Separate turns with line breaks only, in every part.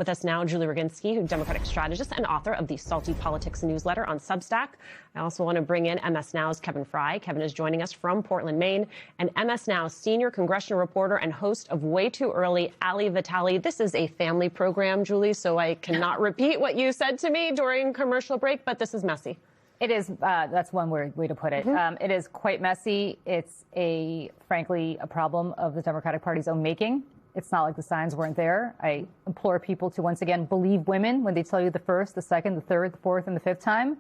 With us now, Julie Roginski, Democratic strategist and author of the Salty Politics newsletter on Substack. I also want to bring in MS Now's Kevin Fry. Kevin is joining us from Portland, Maine, and MS Now's senior congressional reporter and host of Way Too Early, Ali Vitale. This is a family program, Julie, so I cannot repeat what you said to me during commercial break, but this is messy.
It is. That's one way to put it. It is quite messy. It's frankly, a problem of the Democratic Party's own making. It's not like the signs weren't there. I implore people to, once again, believe women when they tell you the first, the second, the third, the fourth, and the fifth time.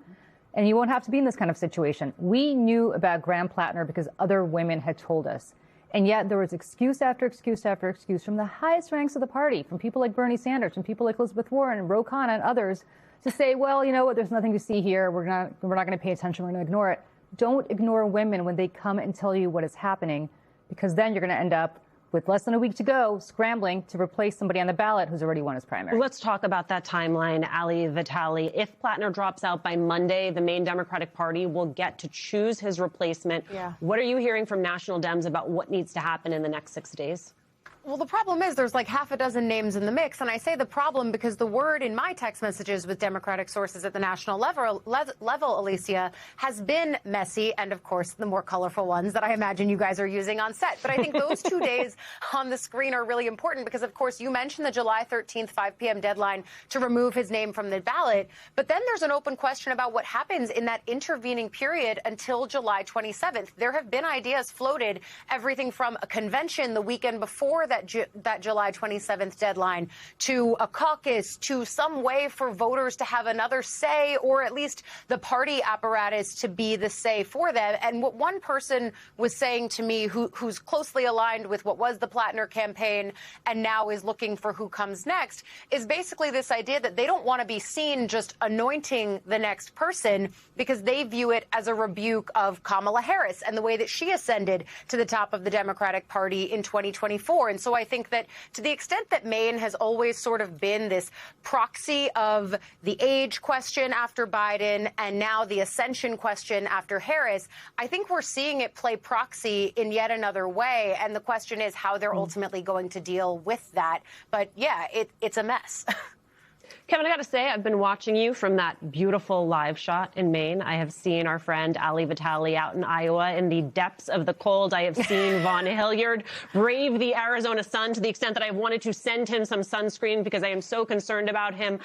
And you won't have to be in this kind of situation. We knew about Graham Plattner because other women had told us. And yet there was excuse after excuse after excuse from the highest ranks of the party, from people like Bernie Sanders, from people like Elizabeth Warren and Ro Khanna and others, to say, well, you know what, there's nothing to see here. We're not going to pay attention. We're going to ignore it. Don't ignore women when they come and tell you what is happening, because then you're going to end up with less than a week to go, scrambling to replace somebody on the ballot who's already won his primary.
Let's talk about that timeline, Ali Vitale. If Plattner drops out by Monday, the Maine Democratic Party will get to choose his replacement. Yeah. What are you hearing from National Dems about what needs to happen in the next 6 days?
Well, the problem is there's like half a dozen names in the mix. And I say the problem because the word in my text messages with Democratic sources at the national level, Alicia, has been messy. And, of course, the more colorful ones that I imagine you guys are using on set. But I think those 2 days on the screen are really important because, of course, you mentioned the July 13th, 5 p.m. deadline to remove his name from the ballot. But then there's an open question about what happens in that intervening period until July 27th. There have been ideas floated, everything from a convention the weekend before that July 27th deadline, to a caucus, to some way for voters to have another say, or at least the party apparatus to be the say for them. And what one person was saying to me, who's closely aligned with what was the Plattner campaign and now is looking for who comes next, is basically this idea that they don't want to be seen just anointing the next person because they view it as a rebuke of Kamala Harris and the way that she ascended to the top of the Democratic Party in 2024. And so I think that to the extent that Maine has always sort of been this proxy of the age question after Biden and now the ascension question after Harris, I think we're seeing it play proxy in yet another way. And the question is how they're ultimately going to deal with that. But yeah, it's a mess.
Kevin, I got to say, I've been watching you from that beautiful live shot in Maine. I have seen our friend Ali Vitale out in Iowa in the depths of the cold. I have seen Vaughn Hilliard brave the Arizona sun to the extent that I wanted to send him some sunscreen because I am so concerned about him.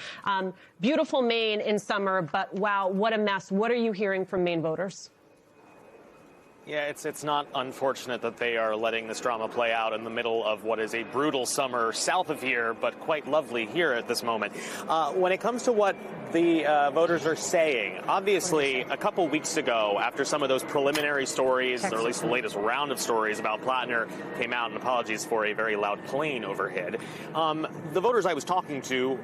Beautiful Maine in summer, but wow, what a mess. What are you hearing from Maine voters?
Yeah, it's not unfortunate that they are letting this drama play out in the middle of what is a brutal summer south of here, but quite lovely here at this moment. When it comes to what the voters are saying, obviously, a couple weeks ago, after some of those preliminary stories, or at least the latest round of stories about Plattner came out, and apologies for a very loud plane overhead, the voters I was talking to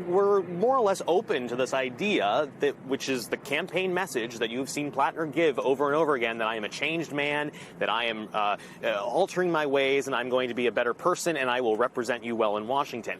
were more or less open to this idea, which is the campaign message that you've seen Plattner give over and over again, that I am a changed man, that I am altering my ways, and I'm going to be a better person, and I will represent you well in Washington.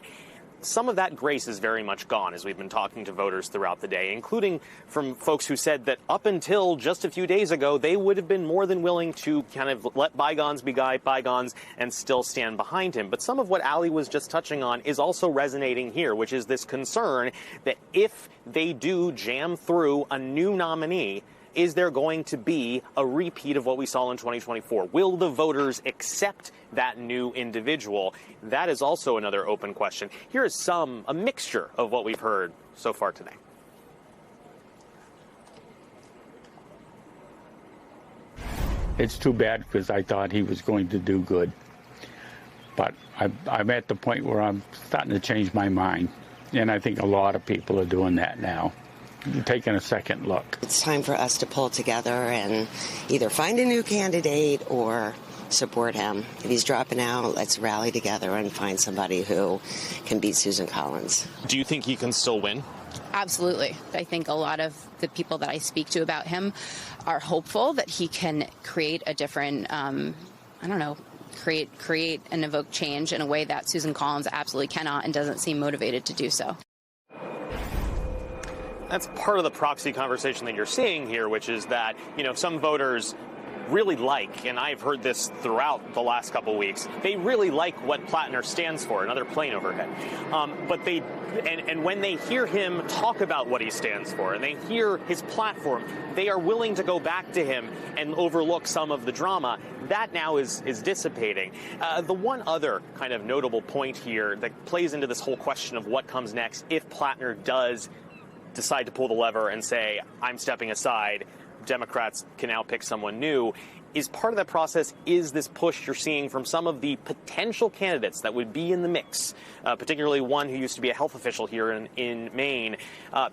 Some of that grace is very much gone as we've been talking to voters throughout the day, including from folks who said that up until just a few days ago, they would have been more than willing to kind of let bygones be bygones and still stand behind him. But some of what Ali was just touching on is also resonating here, which is this concern that if they do jam through a new nominee, is there going to be a repeat of what we saw in 2024? Will the voters accept that new individual? That is also another open question. Here is a mixture of what we've heard so far today.
It's too bad because I thought he was going to do good. But I'm at the point where I'm starting to change my mind. And I think a lot of people are doing that now. Taking a second look.
It's time for us to pull together and either find a new candidate or support him. If he's dropping out, let's rally together and find somebody who can beat Susan Collins.
Do you think he can still win?
Absolutely. I think a lot of the people that I speak to about him are hopeful that he can create a different, create and evoke change in a way that Susan Collins absolutely cannot and doesn't seem motivated to do so.
That's part of the proxy conversation that you're seeing here, which is that, some voters really like, and I've heard this throughout the last couple weeks, they really like what Plattner stands for, another plane overhead. But they, and when they hear him talk about what he stands for, and they hear his platform, they are willing to go back to him and overlook some of the drama. That now is dissipating. The one other kind of notable point here that plays into this whole question of what comes next if Plattner does decide to pull the lever and say, I'm stepping aside, Democrats can now pick someone new, is part of that process is this push you're seeing from some of the potential candidates that would be in the mix, particularly one who used to be a health official here in Maine,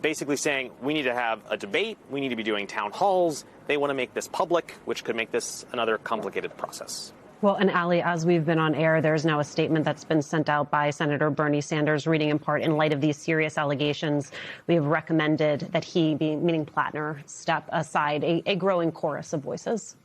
basically saying we need to have a debate, we need to be doing town halls. They want to make this public, which could make this another complicated process.
Well, and Ali, as we've been on air, there's now a statement that's been sent out by Senator Bernie Sanders, reading in part, in light of these serious allegations, we have recommended that he, meaning Plattner, step aside, a growing chorus of voices.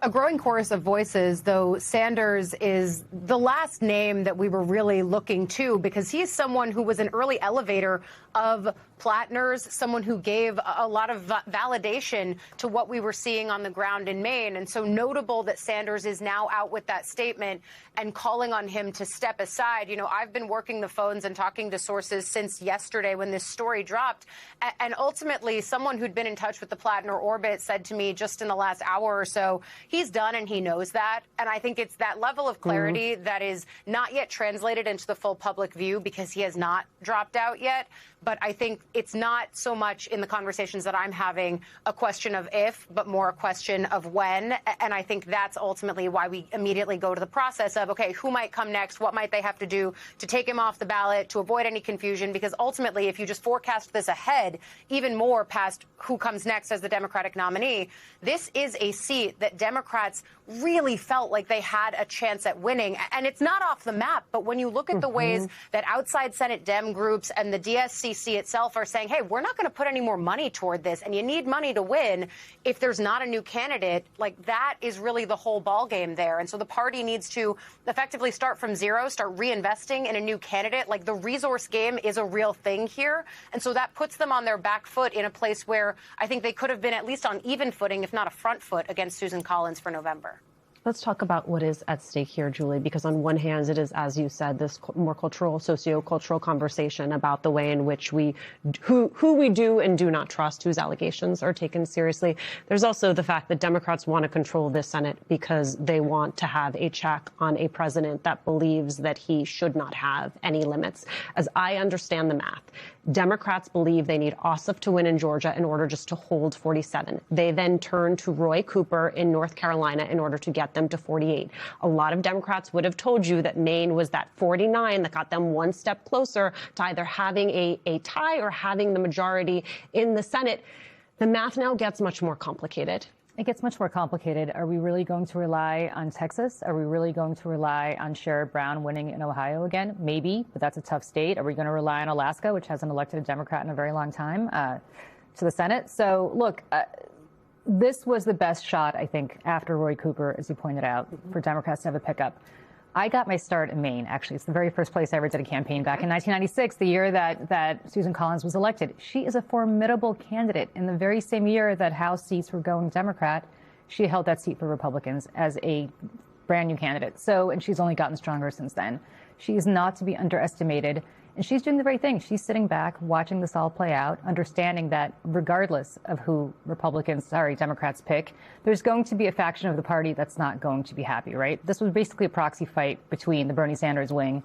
A growing chorus of voices, though Sanders is the last name that we were really looking to, because he's someone who was an early elevator of Plattner's, someone who gave a lot of validation to what we were seeing on the ground in Maine. And so notable that Sanders is now out with that statement and calling on him to step aside. You know, I've been working the phones and talking to sources since yesterday when this story dropped. And ultimately, someone who'd been in touch with the Plattner orbit said to me just in the last hour or so, he's done and he knows that. And I think it's that level of clarity that is not yet translated into the full public view because he has not dropped out yet. But I think it's not so much in the conversations that I'm having a question of if, but more a question of when. And I think that's ultimately why we immediately go to the process of, OK, who might come next? What might they have to do to take him off the ballot, to avoid any confusion? Because ultimately, if you just forecast this ahead, even more past who comes next as the Democratic nominee, this is a seat that Democrats really felt like they had a chance at winning. And it's not off the map. But when you look at the ways that outside Senate Dem groups and the DSCC itself are saying, hey, we're not going to put any more money toward this, and you need money to win if there's not a new candidate, like that is really the whole ballgame there. And so the party needs to effectively start from zero, start reinvesting in a new candidate. Like the resource game is a real thing here. And so that puts them on their back foot in a place where I think they could have been at least on even footing, if not a front foot, against Susan Collins for November.
Let's talk about what is at stake here, Julie, because on one hand, it is, as you said, this more cultural, socio-cultural conversation about the way in which who we do and do not trust, whose allegations are taken seriously. There's also the fact that Democrats want to control this Senate because they want to have a check on a president that believes that he should not have any limits. As I understand the math, Democrats believe they need Ossoff to win in Georgia in order just to hold 47. They then turn to Roy Cooper in North Carolina in order to get them to 48. A lot of Democrats would have told you that Maine was that 49 that got them one step closer to either having a tie or having the majority in the Senate. The math now gets much more complicated.
It gets much more complicated. Are we really going to rely on Texas? Are we really going to rely on Sherrod Brown winning in Ohio again? Maybe, but that's a tough state. Are we going to rely on Alaska, which hasn't elected a Democrat in a very long time, to the Senate? So, look, this was the best shot, I think, after Roy Cooper, as you pointed out, for Democrats to have a pickup. I got my start in Maine, actually. It's the very first place I ever did a campaign back in 1996, the year that Susan Collins was elected. She is a formidable candidate. In the very same year that House seats were going Democrat, she held that seat for Republicans as a brand new candidate. So, and she's only gotten stronger since then. She is not to be underestimated. And she's doing the right thing. She's sitting back, watching this all play out, understanding that regardless of who Democrats pick, there's going to be a faction of the party that's not going to be happy, right? This was basically a proxy fight between the Bernie Sanders wing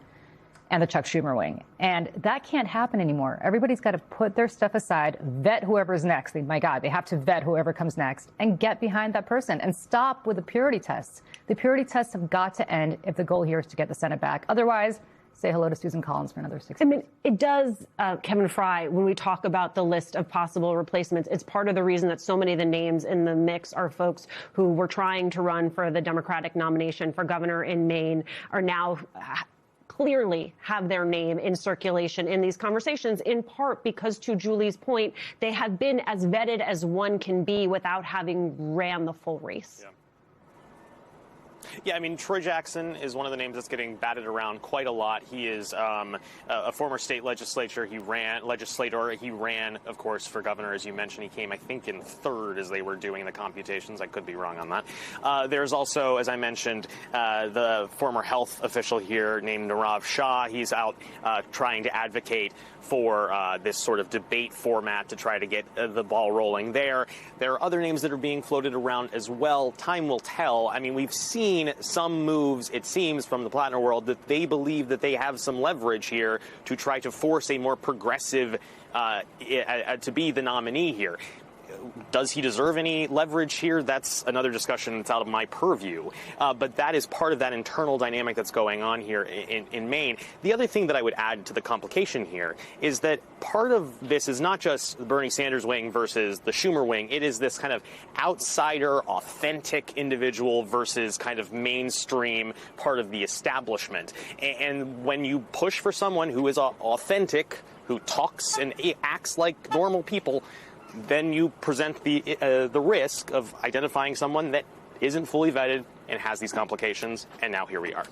and the Chuck Schumer wing. And that can't happen anymore. Everybody's got to put their stuff aside, vet whoever's next. My God, they have to vet whoever comes next and get behind that person and stop with the purity tests. The purity tests have got to end if the goal here is to get the Senate back. Otherwise, say hello to Susan Collins for another 6 years.
I mean, it does, Kevin Fry, when we talk about the list of possible replacements, it's part of the reason that so many of the names in the mix are folks who were trying to run for the Democratic nomination for governor in Maine are now clearly have their name in circulation in these conversations, in part because, to Julie's point, they have been as vetted as one can be without having ran the full race.
Yeah. Yeah, I mean, Troy Jackson is one of the names that's getting batted around quite a lot. He is a former state legislator. He ran, of course, for governor, as you mentioned. He came, I think, in third as they were doing the computations. I could be wrong on that. There's also, as I mentioned, the former health official here named Nirav Shah. He's out trying to advocate for this sort of debate format to try to get the ball rolling there. There are other names that are being floated around as well. Time will tell. I mean, we've seen some moves, it seems, from the Plattner world that they believe that they have some leverage here to try to force a more progressive to be the nominee here. Does he deserve any leverage here? That's another discussion that's out of my purview. But that is part of that internal dynamic that's going on here in Maine. The other thing that I would add to the complication here is that part of this is not just the Bernie Sanders wing versus the Schumer wing. It is this kind of outsider, authentic individual versus kind of mainstream part of the establishment. And when you push for someone who is authentic, who talks and acts like normal people, then you present the risk of identifying someone that isn't fully vetted and has these complications, and now here we are.